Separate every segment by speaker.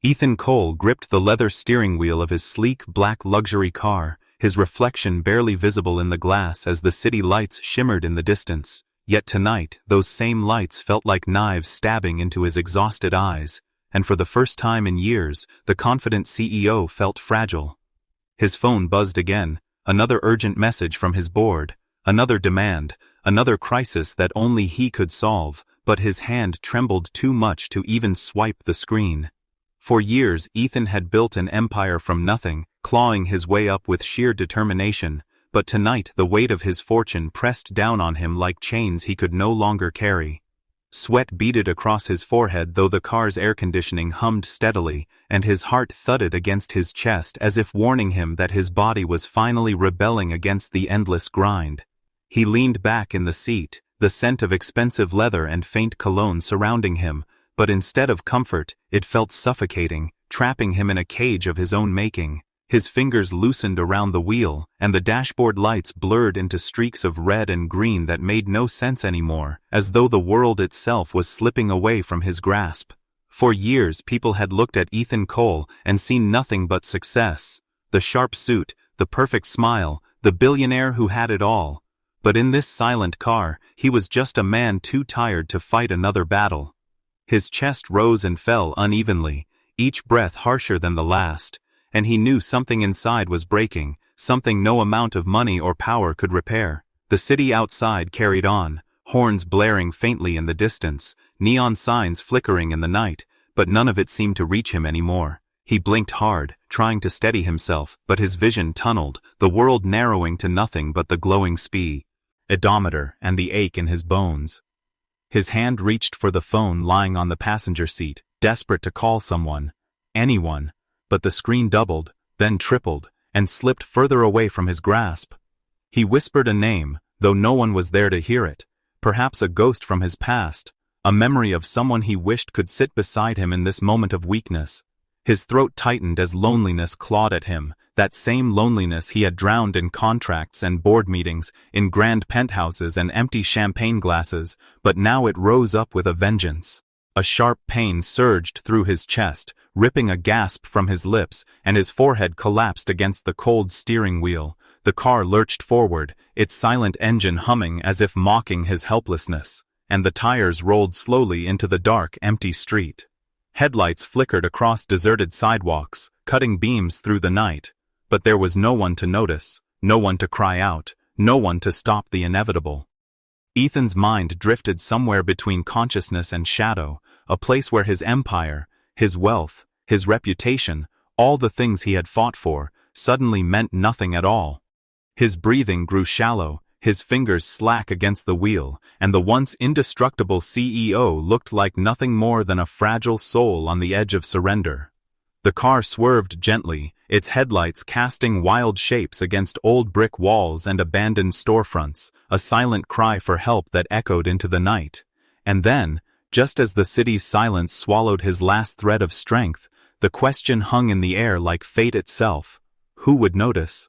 Speaker 1: Ethan Cole gripped the leather steering wheel of his sleek black luxury car, his reflection barely visible in the glass as the city lights shimmered in the distance. Yet tonight, those same lights felt like knives stabbing into his exhausted eyes, and for the first time in years, the confident CEO felt fragile. His phone buzzed again, another urgent message from his board, another demand, another crisis that only he could solve, but his hand trembled too much to even swipe the screen. For years, Ethan had built an empire from nothing, clawing his way up with sheer determination, but tonight the weight of his fortune pressed down on him like chains he could no longer carry. Sweat beaded across his forehead though the car's air conditioning hummed steadily, and his heart thudded against his chest as if warning him that his body was finally rebelling against the endless grind. He leaned back in the seat, the scent of expensive leather and faint cologne surrounding him, but instead of comfort, it felt suffocating, trapping him in a cage of his own making. His fingers loosened around the wheel, and the dashboard lights blurred into streaks of red and green that made no sense anymore, as though the world itself was slipping away from his grasp. For years people had looked at Ethan Cole and seen nothing but success. The sharp suit, the perfect smile, the billionaire who had it all. But in this silent car, he was just a man too tired to fight another battle. His chest rose and fell unevenly, each breath harsher than the last. And he knew something inside was breaking, something no amount of money or power could repair. The city outside carried on, horns blaring faintly in the distance, neon signs flickering in the night, but none of it seemed to reach him anymore. He blinked hard, trying to steady himself, but his vision tunneled, the world narrowing to nothing but the glowing speedometer and the ache in his bones. His hand reached for the phone lying on the passenger seat, desperate to call someone, anyone. But the screen doubled, then tripled, and slipped further away from his grasp. He whispered a name, though no one was there to hear it. Perhaps a ghost from his past, a memory of someone he wished could sit beside him in this moment of weakness. His throat tightened as loneliness clawed at him, that same loneliness he had drowned in contracts and board meetings, in grand penthouses and empty champagne glasses, but now it rose up with a vengeance. A sharp pain surged through his chest, ripping a gasp from his lips, and his forehead collapsed against the cold steering wheel. The car lurched forward, its silent engine humming as if mocking his helplessness, and the tires rolled slowly into the dark, empty street. Headlights flickered across deserted sidewalks, cutting beams through the night, but there was no one to notice, no one to cry out, no one to stop the inevitable. Ethan's mind drifted somewhere between consciousness and shadow, a place where his empire, his wealth, his reputation, all the things he had fought for, suddenly meant nothing at all. His breathing grew shallow, his fingers slack against the wheel, and the once indestructible CEO looked like nothing more than a fragile soul on the edge of surrender. The car swerved gently, its headlights casting wild shapes against old brick walls and abandoned storefronts, a silent cry for help that echoed into the night. And then, just as the city's silence swallowed his last thread of strength, the question hung in the air like fate itself. Who would notice?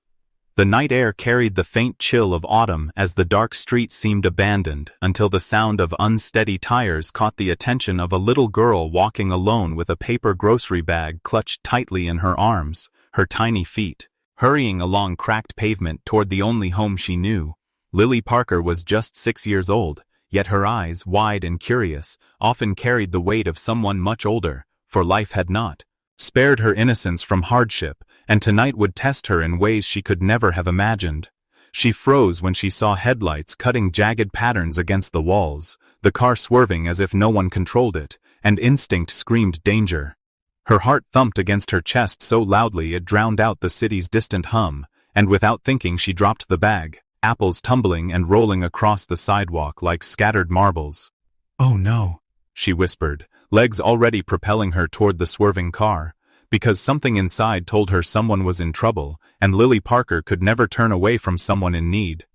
Speaker 1: The night air carried the faint chill of autumn as the dark street seemed abandoned, until the sound of unsteady tires caught the attention of a little girl walking alone with a paper grocery bag clutched tightly in her arms, her tiny feet hurrying along cracked pavement toward the only home she knew. Lily Parker was just 6 years old, yet her eyes, wide and curious, often carried the weight of someone much older, for life had not spared her innocence from hardship, and tonight would test her in ways she could never have imagined. She froze when she saw headlights cutting jagged patterns against the walls, the car swerving as if no one controlled it, and instinct screamed danger. Her heart thumped against her chest so loudly it drowned out the city's distant hum, and without thinking she dropped the bag, apples tumbling and rolling across the sidewalk like scattered marbles. "Oh no," she whispered, legs already propelling her toward the swerving car, because something inside told her someone was in trouble, and Lily Parker could never turn away from someone in need.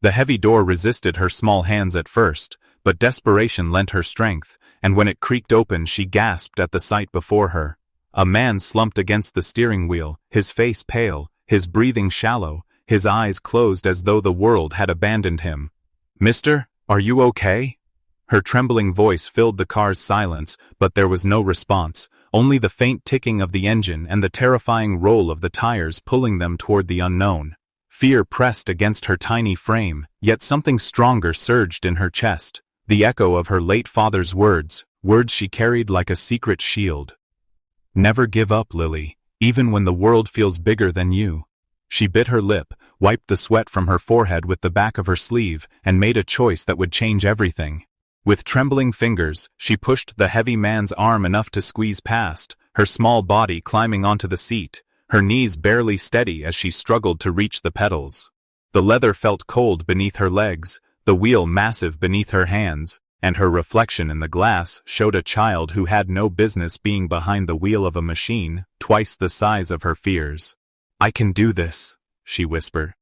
Speaker 1: The heavy door resisted her small hands at first, but desperation lent her strength, and when it creaked open she gasped at the sight before her. A man slumped against the steering wheel, his face pale, his breathing shallow, his eyes closed as though the world had abandoned him. "Mister, are you okay?" Her trembling voice filled the car's silence, but there was no response, only the faint ticking of the engine and the terrifying roll of the tires pulling them toward the unknown. Fear pressed against her tiny frame, yet something stronger surged in her chest. The echo of her late father's words she carried like a secret shield. Never give up, Lily, even when the world feels bigger than you. She bit her lip, wiped the sweat from her forehead with the back of her sleeve, and made a choice that would change everything. With trembling fingers, she pushed the heavy man's arm enough to squeeze past, her small body climbing onto the seat, her knees barely steady as she struggled to reach the pedals. The leather felt cold beneath her legs, the wheel massive beneath her hands, and her reflection in the glass showed a child who had no business being behind the wheel of a machine, twice the size of her fears. "I can do this," she whispered.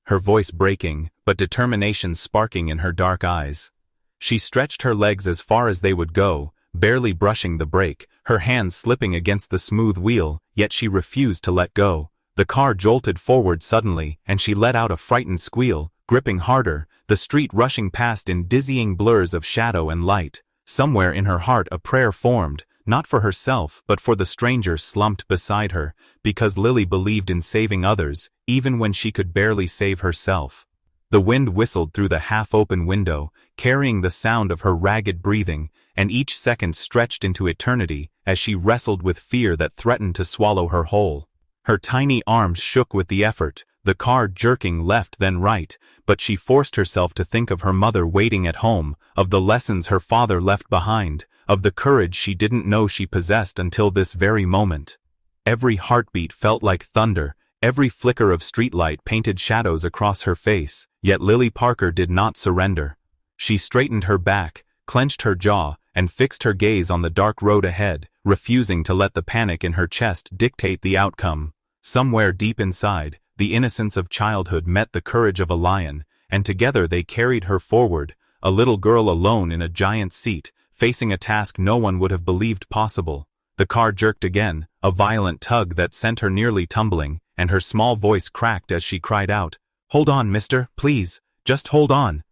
Speaker 1: Her voice breaking, but determination sparking in her dark eyes. She stretched her legs as far as they would go, barely brushing the brake, her hands slipping against the smooth wheel, yet she refused to let go. The car jolted forward suddenly, and she let out a frightened squeal, gripping harder, the street rushing past in dizzying blurs of shadow and light. Somewhere in her heart a prayer formed, not for herself but for the stranger slumped beside her, because Lily believed in saving others, even when she could barely save herself. The wind whistled through the half-open window, carrying the sound of her ragged breathing, and each second stretched into eternity as she wrestled with fear that threatened to swallow her whole. Her tiny arms shook with the effort, the car jerking left then right, but she forced herself to think of her mother waiting at home, of the lessons her father left behind, of the courage she didn't know she possessed until this very moment. Every heartbeat felt like thunder, every flicker of streetlight painted shadows across her face, yet Lily Parker did not surrender. She straightened her back, clenched her jaw, and fixed her gaze on the dark road ahead, refusing to let the panic in her chest dictate the outcome. Somewhere deep inside, the innocence of childhood met the courage of a lion, and together they carried her forward, a little girl alone in a giant seat, facing a task no one would have believed possible. The car jerked again, a violent tug that sent her nearly tumbling, and her small voice cracked as she cried out, "Hold on, mister, please, just hold on."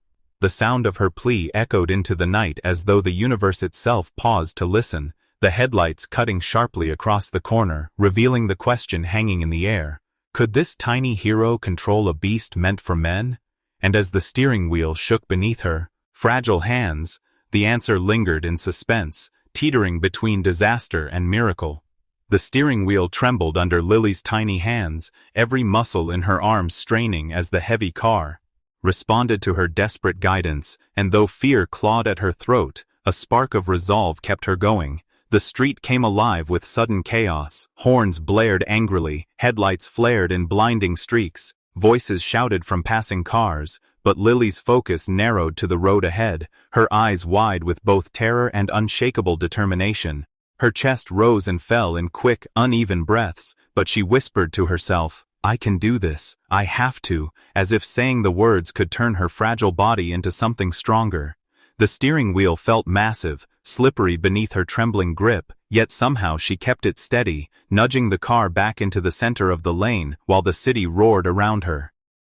Speaker 1: The sound of her plea echoed into the night as though the universe itself paused to listen, the headlights cutting sharply across the corner, revealing the question hanging in the air. Could this tiny hero control a beast meant for men? And as the steering wheel shook beneath her fragile hands, the answer lingered in suspense, teetering between disaster and miracle. The steering wheel trembled under Lily's tiny hands, every muscle in her arms straining as the heavy car responded to her desperate guidance, and though fear clawed at her throat, a spark of resolve kept her going. The street came alive with sudden chaos, horns blared angrily, headlights flared in blinding streaks, voices shouted from passing cars, but Lily's focus narrowed to the road ahead, her eyes wide with both terror and unshakable determination. Her chest rose and fell in quick, uneven breaths, but she whispered to herself, "I can do this, I have to," as if saying the words could turn her fragile body into something stronger. The steering wheel felt massive, slippery beneath her trembling grip, yet somehow she kept it steady, nudging the car back into the center of the lane while the city roared around her.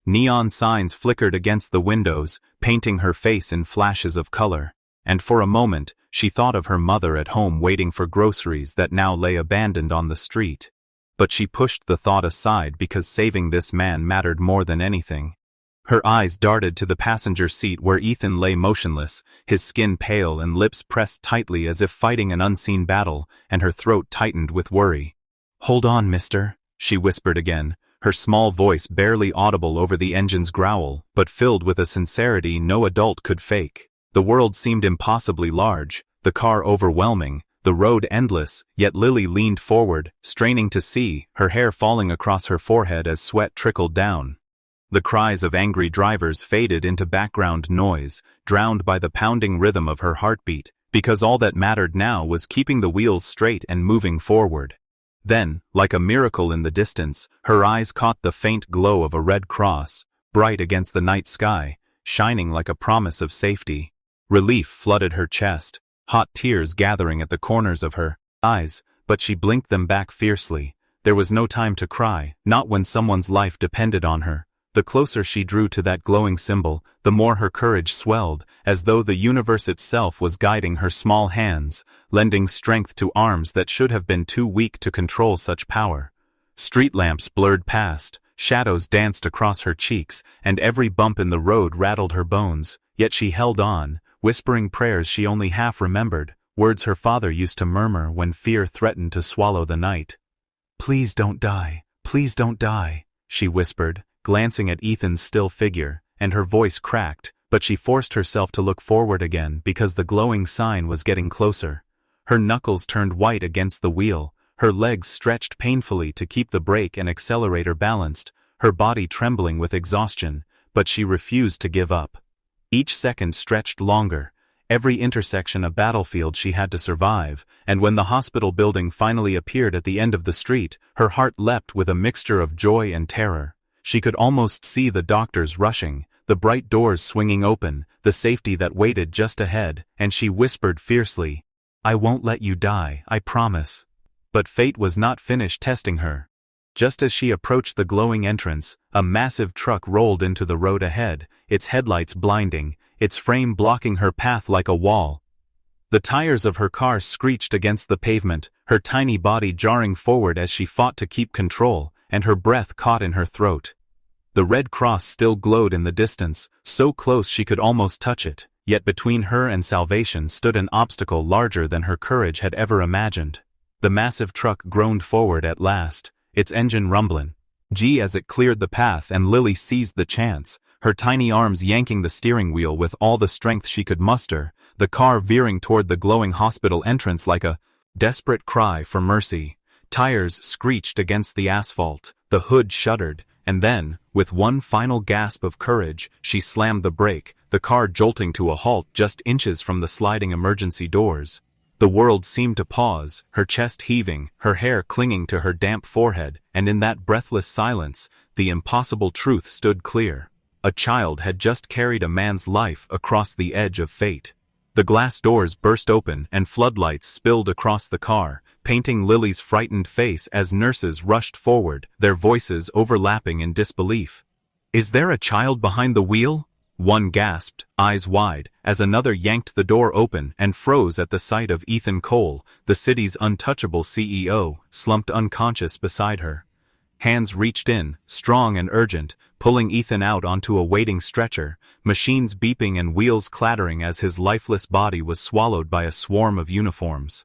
Speaker 1: Neon signs flickered against the windows, painting her face in flashes of color. And for a moment, she thought of her mother at home waiting for groceries that now lay abandoned on the street. But she pushed the thought aside because saving this man mattered more than anything. Her eyes darted to the passenger seat where Ethan lay motionless, his skin pale and lips pressed tightly as if fighting an unseen battle, and her throat tightened with worry. "Hold on, mister," she whispered again, her small voice barely audible over the engine's growl, but filled with a sincerity no adult could fake. The world seemed impossibly large, the car overwhelming, the road endless, yet Lily leaned forward, straining to see, her hair falling across her forehead as sweat trickled down. The cries of angry drivers faded into background noise, drowned by the pounding rhythm of her heartbeat, because all that mattered now was keeping the wheels straight and moving forward. Then, like a miracle in the distance, her eyes caught the faint glow of a red cross, bright against the night sky, shining like a promise of safety. Relief flooded her chest, hot tears gathering at the corners of her eyes, but she blinked them back fiercely. There was no time to cry, not when someone's life depended on her. The closer she drew to that glowing symbol, the more her courage swelled, as though the universe itself was guiding her small hands, lending strength to arms that should have been too weak to control such power. Street lamps blurred past, shadows danced across her cheeks, and every bump in the road rattled her bones, yet she held on, whispering prayers she only half remembered, words her father used to murmur when fear threatened to swallow the night. "Please don't die, please don't die," she whispered, glancing at Ethan's still figure, and her voice cracked, but she forced herself to look forward again because the glowing sign was getting closer. Her knuckles turned white against the wheel, her legs stretched painfully to keep the brake and accelerator balanced, her body trembling with exhaustion, but she refused to give up. Each second stretched longer, every intersection a battlefield she had to survive, and when the hospital building finally appeared at the end of the street, her heart leapt with a mixture of joy and terror. She could almost see the doctors rushing, the bright doors swinging open, the safety that waited just ahead, and she whispered fiercely, "I won't let you die, I promise." But fate was not finished testing her. Just as she approached the glowing entrance, a massive truck rolled into the road ahead, its headlights blinding, its frame blocking her path like a wall. The tires of her car screeched against the pavement, her tiny body jarring forward as she fought to keep control, and her breath caught in her throat. The red cross still glowed in the distance, so close she could almost touch it, yet between her and salvation stood an obstacle larger than her courage had ever imagined. The massive truck groaned forward at last, its engine rumbling. As it cleared the path and Lily seized the chance, her tiny arms yanking the steering wheel with all the strength she could muster, the car veering toward the glowing hospital entrance like a desperate cry for mercy. Tires screeched against the asphalt, the hood shuddered, and then, with one final gasp of courage, she slammed the brake, the car jolting to a halt just inches from the sliding emergency doors. The world seemed to pause, her chest heaving, her hair clinging to her damp forehead, and in that breathless silence, the impossible truth stood clear. A child had just carried a man's life across the edge of fate. The glass doors burst open and floodlights spilled across the car, painting Lily's frightened face as nurses rushed forward, their voices overlapping in disbelief. "Is there a child behind the wheel?" One gasped, eyes wide, as another yanked the door open and froze at the sight of Ethan Cole, the city's untouchable CEO, slumped unconscious beside her. Hands reached in, strong and urgent, pulling Ethan out onto a waiting stretcher, machines beeping and wheels clattering as his lifeless body was swallowed by a swarm of uniforms.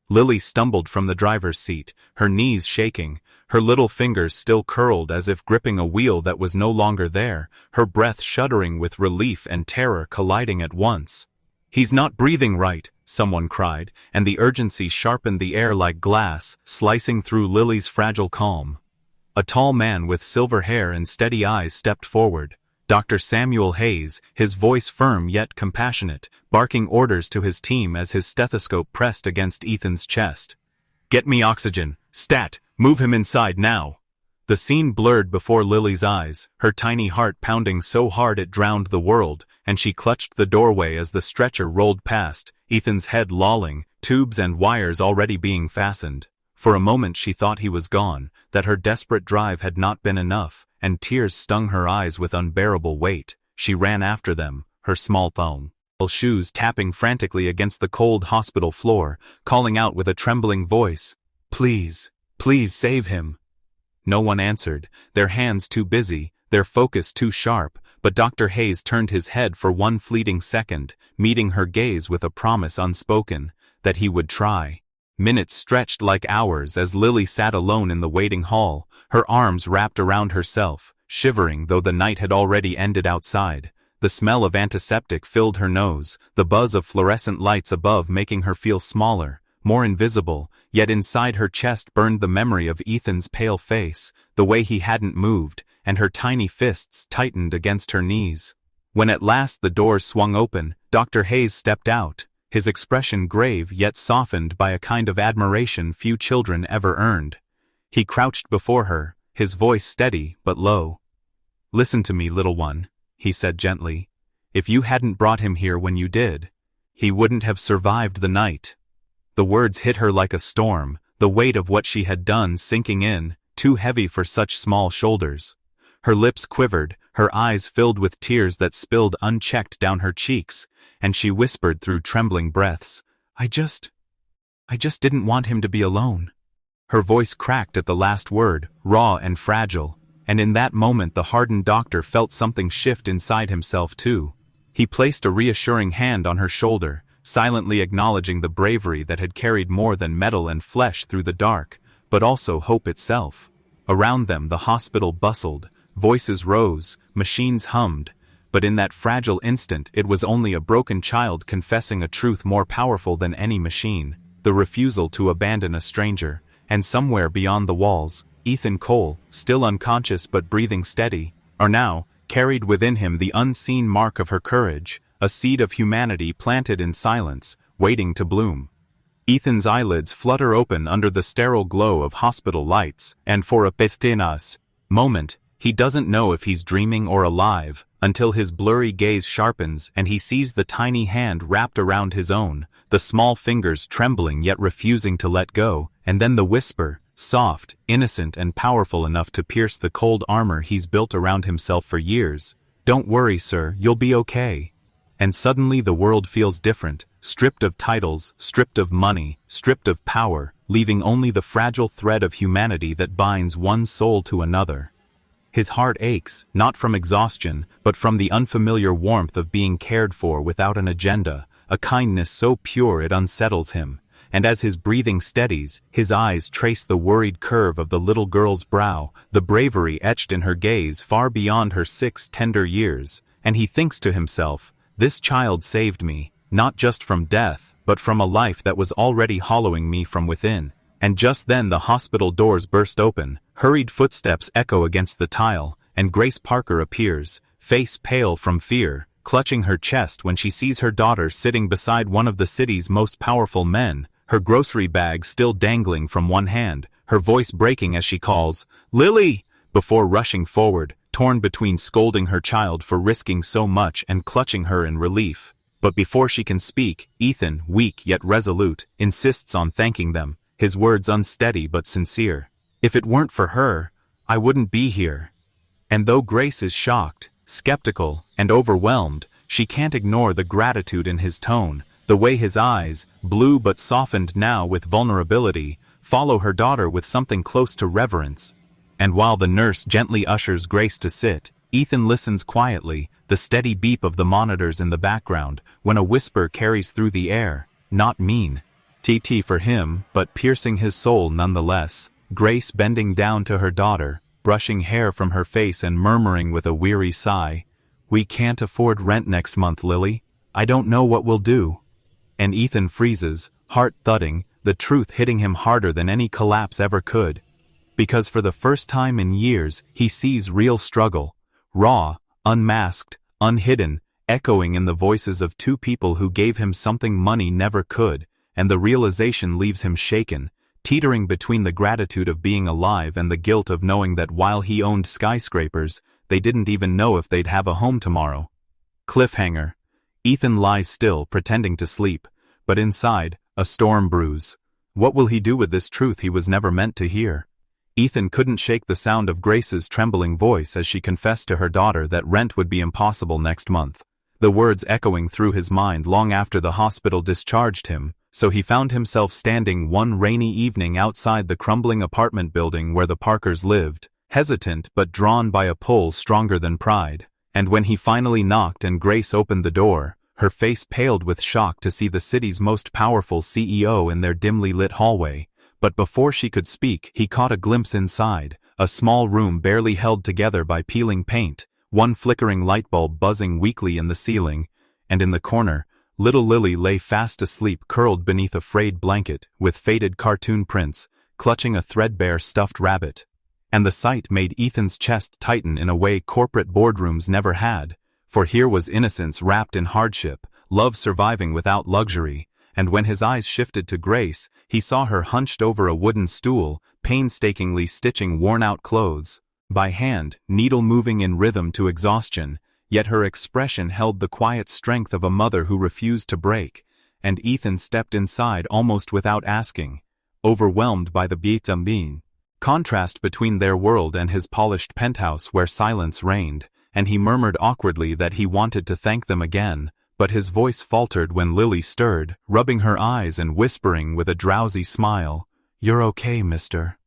Speaker 1: Lily stumbled from the driver's seat, her knees shaking, her little fingers still curled as if gripping a wheel that was no longer there, her breath shuddering with relief and terror colliding at once. "He's not breathing right," someone cried, and the urgency sharpened the air like glass, slicing through Lily's fragile calm. A tall man with silver hair and steady eyes stepped forward. Dr. Samuel Hayes, his voice firm yet compassionate, barking orders to his team as his stethoscope pressed against Ethan's chest. "Get me oxygen. Stat, move him inside now." The scene blurred before Lily's eyes, her tiny heart pounding so hard it drowned the world, and she clutched the doorway as the stretcher rolled past, Ethan's head lolling, tubes and wires already being fastened. For a moment she thought he was gone, that her desperate drive had not been enough, and tears stung her eyes with unbearable weight. She ran after them, her small shoes tapping frantically against the cold hospital floor, calling out with a trembling voice, "Please, please save him." No one answered, their hands too busy, their focus too sharp, but Dr. Hayes turned his head for one fleeting second, meeting her gaze with a promise unspoken, that he would try. Minutes stretched like hours as Lily sat alone in the waiting hall, her arms wrapped around herself, shivering though the night had already ended outside. The smell of antiseptic filled her nose, the buzz of fluorescent lights above making her feel smaller, more invisible, yet inside her chest burned the memory of Ethan's pale face, the way he hadn't moved, and her tiny fists tightened against her knees. When at last the doors swung open, Dr. Hayes stepped out, his expression grave yet softened by a kind of admiration few children ever earned. He crouched before her, his voice steady but low. "Listen to me, little one," he said gently. "If you hadn't brought him here when you did, he wouldn't have survived the night." The words hit her like a storm, the weight of what she had done sinking in, too heavy for such small shoulders. Her lips quivered, her eyes filled with tears that spilled unchecked down her cheeks, and she whispered through trembling breaths, I just didn't want him to be alone." Her voice cracked at the last word, raw and fragile, and in that moment the hardened doctor felt something shift inside himself too. He placed a reassuring hand on her shoulder, silently acknowledging the bravery that had carried more than metal and flesh through the dark, but also hope itself. Around them the hospital bustled, voices rose, machines hummed, but in that fragile instant it was only a broken child confessing a truth more powerful than any machine, the refusal to abandon a stranger. And somewhere beyond the walls, Ethan Cole, still unconscious but breathing steady, now carried within him the unseen mark of her courage, a seed of humanity planted in silence, waiting to bloom. Ethan's eyelids flutter open under the sterile glow of hospital lights, and for a pestinas moment, he doesn't know if he's dreaming or alive, until his blurry gaze sharpens and he sees the tiny hand wrapped around his own, the small fingers trembling yet refusing to let go, and then the whisper, soft, innocent and powerful enough to pierce the cold armor he's built around himself for years. "Don't worry, sir, you'll be okay." And suddenly the world feels different, stripped of titles, stripped of money, stripped of power, leaving only the fragile thread of humanity that binds one soul to another. His heart aches, not from exhaustion, but from the unfamiliar warmth of being cared for without an agenda, a kindness so pure it unsettles him, and as his breathing steadies, his eyes trace the worried curve of the little girl's brow, the bravery etched in her gaze far beyond her 6 tender years, and he thinks to himself, this child saved me, not just from death, but from a life that was already hollowing me from within. And just then the hospital doors burst open, hurried footsteps echo against the tile, and Grace Parker appears, face pale from fear, clutching her chest when she sees her daughter sitting beside one of the city's most powerful men, her grocery bag still dangling from one hand, her voice breaking as she calls, "Lily!" before rushing forward, torn between scolding her child for risking so much and clutching her in relief. But before she can speak, Ethan, weak yet resolute, insists on thanking them, his words unsteady but sincere. "If it weren't for her, I wouldn't be here." And though Grace is shocked, skeptical, and overwhelmed, she can't ignore the gratitude in his tone, the way his eyes, blue but softened now with vulnerability, follow her daughter with something close to reverence. And while the nurse gently ushers Grace to sit, Ethan listens quietly, the steady beep of the monitors in the background, when a whisper carries through the air, "Not mean." TT for him, but piercing his soul nonetheless. Grace bending down to her daughter, brushing hair from her face and murmuring with a weary sigh, "We can't afford rent next month, Lily. I don't know what we'll do." And Ethan freezes, heart thudding, the truth hitting him harder than any collapse ever could. Because for the first time in years, he sees real struggle, raw, unmasked, unhidden, echoing in the voices of two people who gave him something money never could, and the realization leaves him shaken, teetering between the gratitude of being alive and the guilt of knowing that while he owned skyscrapers, they didn't even know if they'd have a home tomorrow. Cliffhanger. Ethan lies still, pretending to sleep, but inside, a storm brews. What will he do with this truth he was never meant to hear? Ethan couldn't shake the sound of Grace's trembling voice as she confessed to her daughter that rent would be impossible next month, the words echoing through his mind long after the hospital discharged him. So he found himself standing one rainy evening outside the crumbling apartment building where the Parkers lived, hesitant but drawn by a pull stronger than pride. And when he finally knocked and Grace opened the door, her face paled with shock to see the city's most powerful CEO in their dimly lit hallway. But before she could speak, he caught a glimpse inside, a small room barely held together by peeling paint, one flickering light bulb buzzing weakly in the ceiling, and in the corner, little Lily lay fast asleep curled beneath a frayed blanket, with faded cartoon prints, clutching a threadbare stuffed rabbit. And the sight made Ethan's chest tighten in a way corporate boardrooms never had, for here was innocence wrapped in hardship, love surviving without luxury, and when his eyes shifted to Grace, he saw her hunched over a wooden stool, painstakingly stitching worn-out clothes, by hand, needle moving in rhythm to exhaustion. Yet her expression held the quiet strength of a mother who refused to break, and Ethan stepped inside almost without asking, overwhelmed by the being. contrast between their world and his polished penthouse where silence reigned, and he murmured awkwardly that he wanted to thank them again, but his voice faltered when Lily stirred, rubbing her eyes and whispering with a drowsy smile, "You're okay, mister."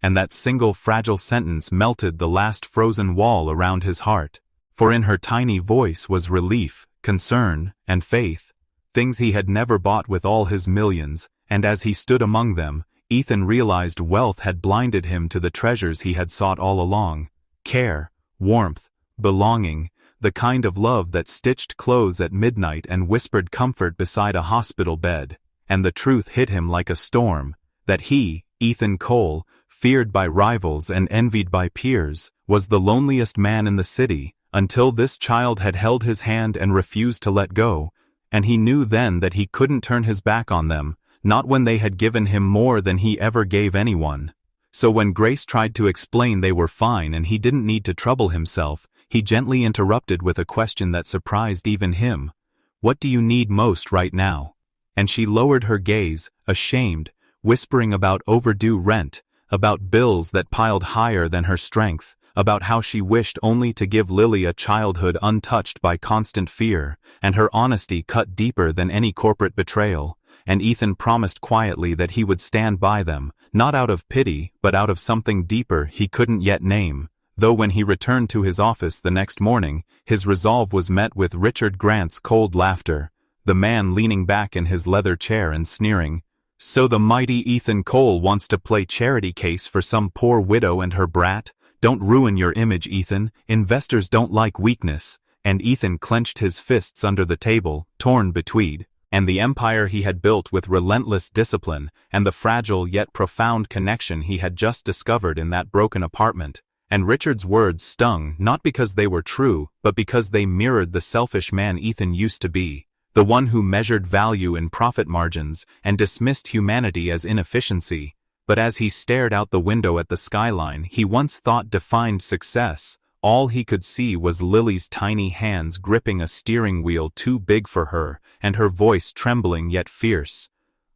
Speaker 1: And that single fragile sentence melted the last frozen wall around his heart, for in her tiny voice was relief, concern, and faith, things he had never bought with all his millions, and as he stood among them, Ethan realized wealth had blinded him to the treasures he had sought all along: care, warmth, belonging, the kind of love that stitched clothes at midnight and whispered comfort beside a hospital bed. And the truth hit him like a storm, that he, Ethan Cole, feared by rivals and envied by peers, was the loneliest man in the city, until this child had held his hand and refused to let go, and he knew then that he couldn't turn his back on them, not when they had given him more than he ever gave anyone. So when Grace tried to explain they were fine and he didn't need to trouble himself, he gently interrupted with a question that surprised even him. "What do you need most right now?" And she lowered her gaze, ashamed, whispering about overdue rent, about bills that piled higher than her strength, about how she wished only to give Lily a childhood untouched by constant fear, and her honesty cut deeper than any corporate betrayal. And Ethan promised quietly that he would stand by them, not out of pity, but out of something deeper he couldn't yet name. Though when he returned to his office the next morning, his resolve was met with Richard Grant's cold laughter, the man leaning back in his leather chair and sneering, "So the mighty Ethan Cole wants to play charity case for some poor widow and her brat? Don't ruin your image, Ethan. Investors don't like weakness." And Ethan clenched his fists under the table, torn between and the empire he had built with relentless discipline, and the fragile yet profound connection he had just discovered in that broken apartment. And Richard's words stung, not because they were true, but because they mirrored the selfish man Ethan used to be, the one who measured value in profit margins and dismissed humanity as inefficiency. But as he stared out the window at the skyline he once thought defined success, all he could see was Lily's tiny hands gripping a steering wheel too big for her, and her voice trembling yet fierce.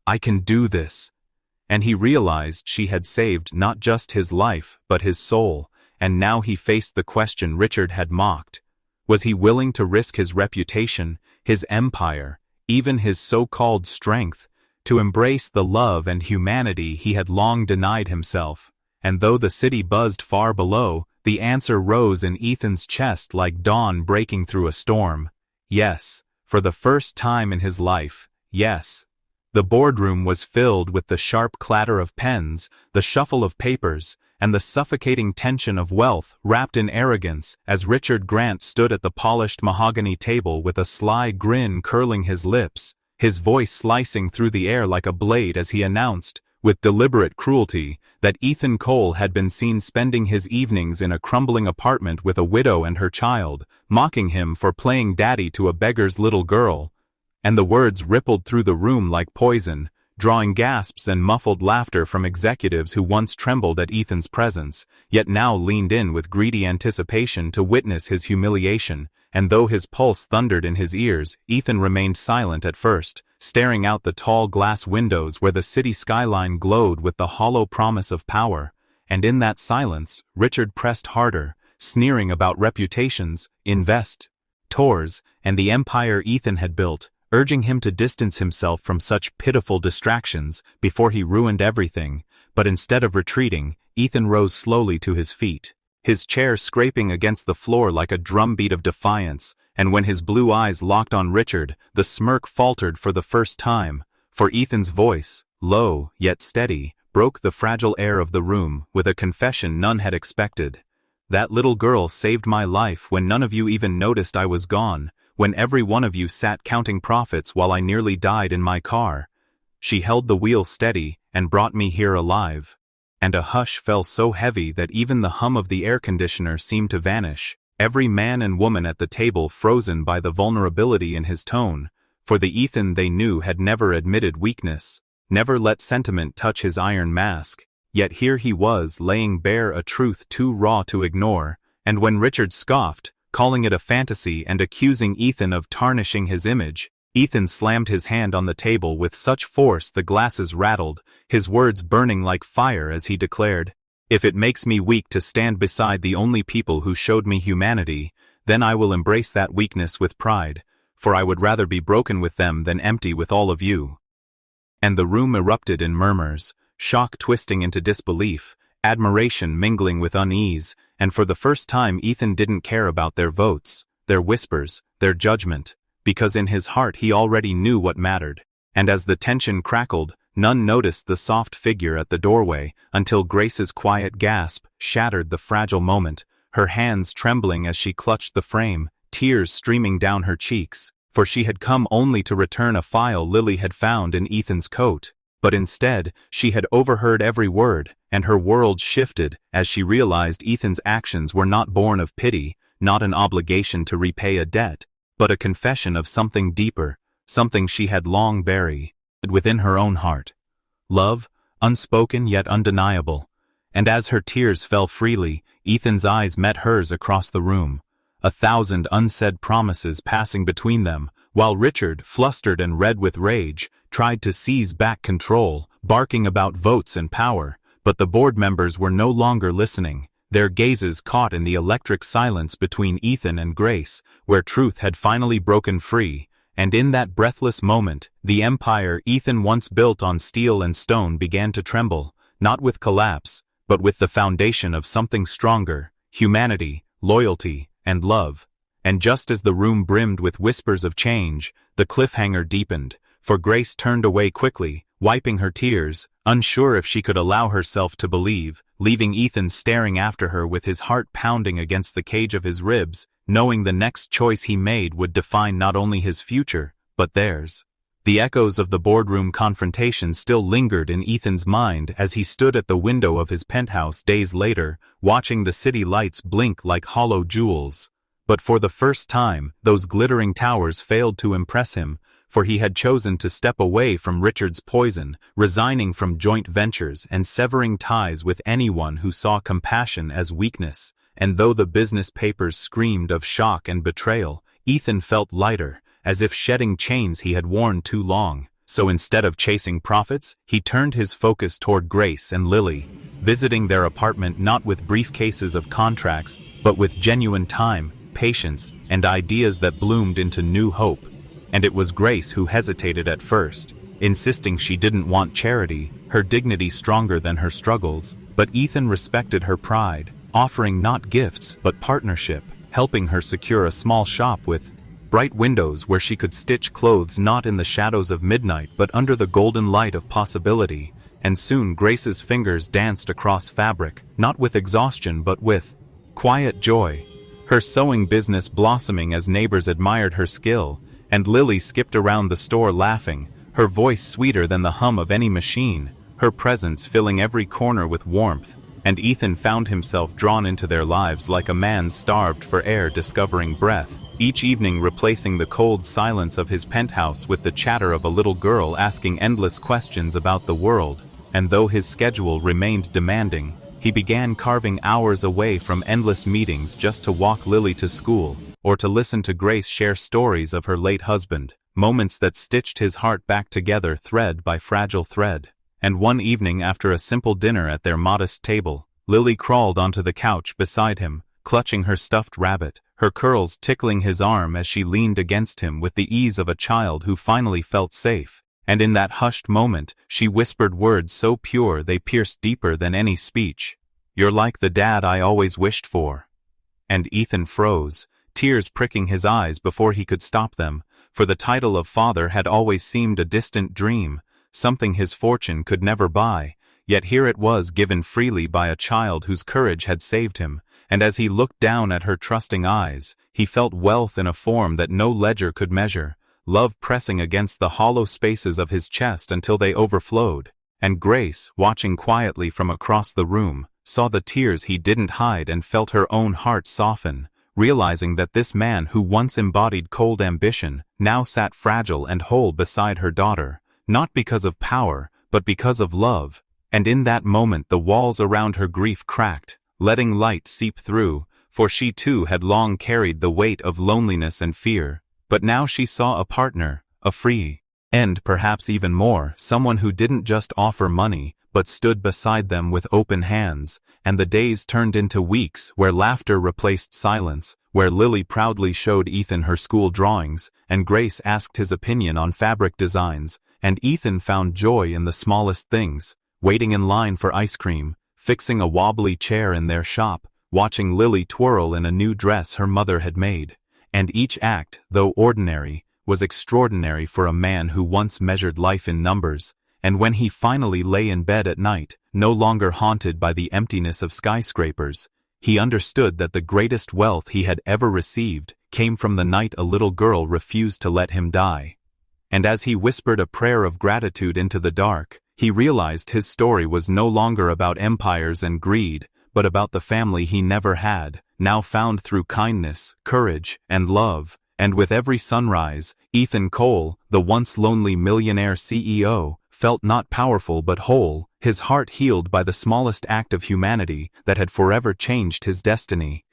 Speaker 1: "I can do this." And he realized she had saved not just his life, but his soul, and now he faced the question Richard had mocked. Was he willing to risk his reputation, his empire, even his so-called strength, to embrace the love and humanity he had long denied himself? And though the city buzzed far below, the answer rose in Ethan's chest like dawn breaking through a storm. Yes, for the first time in his life, yes. The boardroom was filled with the sharp clatter of pens, the shuffle of papers, and the suffocating tension of wealth wrapped in arrogance as Richard Grant stood at the polished mahogany table with a sly grin curling his lips, his voice slicing through the air like a blade as he announced, with deliberate cruelty, that Ethan Cole had been seen spending his evenings in a crumbling apartment with a widow and her child, mocking him for playing daddy to a beggar's little girl. And the words rippled through the room like poison, drawing gasps and muffled laughter from executives who once trembled at Ethan's presence, yet now leaned in with greedy anticipation to witness his humiliation. And though his pulse thundered in his ears, Ethan remained silent at first, staring out the tall glass windows where the city skyline glowed with the hollow promise of power. And in that silence, Richard pressed harder, sneering about reputations, investors, and the empire Ethan had built, urging him to distance himself from such pitiful distractions before he ruined everything. But instead of retreating, Ethan rose slowly to his feet, his chair scraping against the floor like a drumbeat of defiance, and when his blue eyes locked on Richard, the smirk faltered for the first time, for Ethan's voice, low yet steady, broke the fragile air of the room with a confession none had expected. "That little girl saved my life when none of you even noticed I was gone, when every one of you sat counting profits while I nearly died in my car. She held the wheel steady and brought me here alive." And a hush fell so heavy that even the hum of the air conditioner seemed to vanish, every man and woman at the table frozen by the vulnerability in his tone, for the Ethan they knew had never admitted weakness, never let sentiment touch his iron mask, yet here he was laying bare a truth too raw to ignore. And when Richard scoffed, calling it a fantasy and accusing Ethan of tarnishing his image, Ethan slammed his hand on the table with such force the glasses rattled, his words burning like fire as he declared, If it makes me weak to stand beside the only people who showed me humanity, then I will embrace that weakness with pride, for I would rather be broken with them than empty with all of you." And the room erupted in murmurs, shock twisting into disbelief, admiration mingling with unease, and for the first time Ethan didn't care about their votes, their whispers, their judgment, because in his heart he already knew what mattered. And as the tension crackled, none noticed the soft figure at the doorway, until Grace's quiet gasp shattered the fragile moment, her hands trembling as she clutched the frame, tears streaming down her cheeks, for she had come only to return a file Lily had found in Ethan's coat. But instead, she had overheard every word, and her world shifted as she realized Ethan's actions were not born of pity, not an obligation to repay a debt, but a confession of something deeper, something she had long buried within her own heart. Love, unspoken yet undeniable. And as her tears fell freely, Ethan's eyes met hers across the room, 1,000 unsaid promises passing between them, while Richard, flustered and red with rage, tried to seize back control, barking about votes and power, but the board members were no longer listening, their gazes caught in the electric silence between Ethan and Grace, where truth had finally broken free, and in that breathless moment, the empire Ethan once built on steel and stone began to tremble, not with collapse, but with the foundation of something stronger, humanity, loyalty, and love. And just as the room brimmed with whispers of change, the cliffhanger deepened, for Grace turned away quickly, wiping her tears, unsure if she could allow herself to believe, leaving Ethan staring after her with his heart pounding against the cage of his ribs, knowing the next choice he made would define not only his future, but theirs. The echoes of the boardroom confrontation still lingered in Ethan's mind as he stood at the window of his penthouse days later, watching the city lights blink like hollow jewels. But for the first time, those glittering towers failed to impress him, for he had chosen to step away from Richard's poison, resigning from joint ventures and severing ties with anyone who saw compassion as weakness. And though the business papers screamed of shock and betrayal, Ethan felt lighter, as if shedding chains he had worn too long. So instead of chasing profits, he turned his focus toward Grace and Lily, visiting their apartment not with briefcases of contracts, but with genuine time, patience, and ideas that bloomed into new hope. And it was Grace who hesitated at first, insisting she didn't want charity, her dignity stronger than her struggles, but Ethan respected her pride, offering not gifts but partnership, helping her secure a small shop with bright windows where she could stitch clothes not in the shadows of midnight but under the golden light of possibility. And soon Grace's fingers danced across fabric, not with exhaustion but with quiet joy, her sewing business blossoming as neighbors admired her skill, and Lily skipped around the store laughing, her voice sweeter than the hum of any machine, her presence filling every corner with warmth. And Ethan found himself drawn into their lives like a man starved for air discovering breath, each evening replacing the cold silence of his penthouse with the chatter of a little girl asking endless questions about the world. And though his schedule remained demanding, he began carving hours away from endless meetings just to walk Lily to school, or to listen to Grace share stories of her late husband, moments that stitched his heart back together thread by fragile thread. And one evening after a simple dinner at their modest table, Lily crawled onto the couch beside him, clutching her stuffed rabbit, her curls tickling his arm as she leaned against him with the ease of a child who finally felt safe. And in that hushed moment, she whispered words so pure they pierced deeper than any speech. "You're like the dad I always wished for." And Ethan froze, tears pricking his eyes before he could stop them, for the title of father had always seemed a distant dream, something his fortune could never buy, yet here it was given freely by a child whose courage had saved him, and as he looked down at her trusting eyes, he felt wealth in a form that no ledger could measure, love pressing against the hollow spaces of his chest until they overflowed. And Grace, watching quietly from across the room, saw the tears he didn't hide and felt her own heart soften, realizing that this man who once embodied cold ambition, now sat fragile and whole beside her daughter, not because of power, but because of love. And in that moment the walls around her grief cracked, letting light seep through, for she too had long carried the weight of loneliness and fear. But now she saw a partner, a free, and perhaps even more, someone who didn't just offer money, but stood beside them with open hands, and the days turned into weeks where laughter replaced silence, where Lily proudly showed Ethan her school drawings, and Grace asked his opinion on fabric designs, and Ethan found joy in the smallest things, waiting in line for ice cream, fixing a wobbly chair in their shop, watching Lily twirl in a new dress her mother had made. And each act, though ordinary, was extraordinary for a man who once measured life in numbers, and when he finally lay in bed at night, no longer haunted by the emptiness of skyscrapers, he understood that the greatest wealth he had ever received came from the night a little girl refused to let him die. And as he whispered a prayer of gratitude into the dark, he realized his story was no longer about empires and greed, but about the family he never had, now found through kindness, courage, and love. And with every sunrise, Ethan Cole, the once lonely millionaire CEO, felt not powerful but whole, his heart healed by the smallest act of humanity that had forever changed his destiny.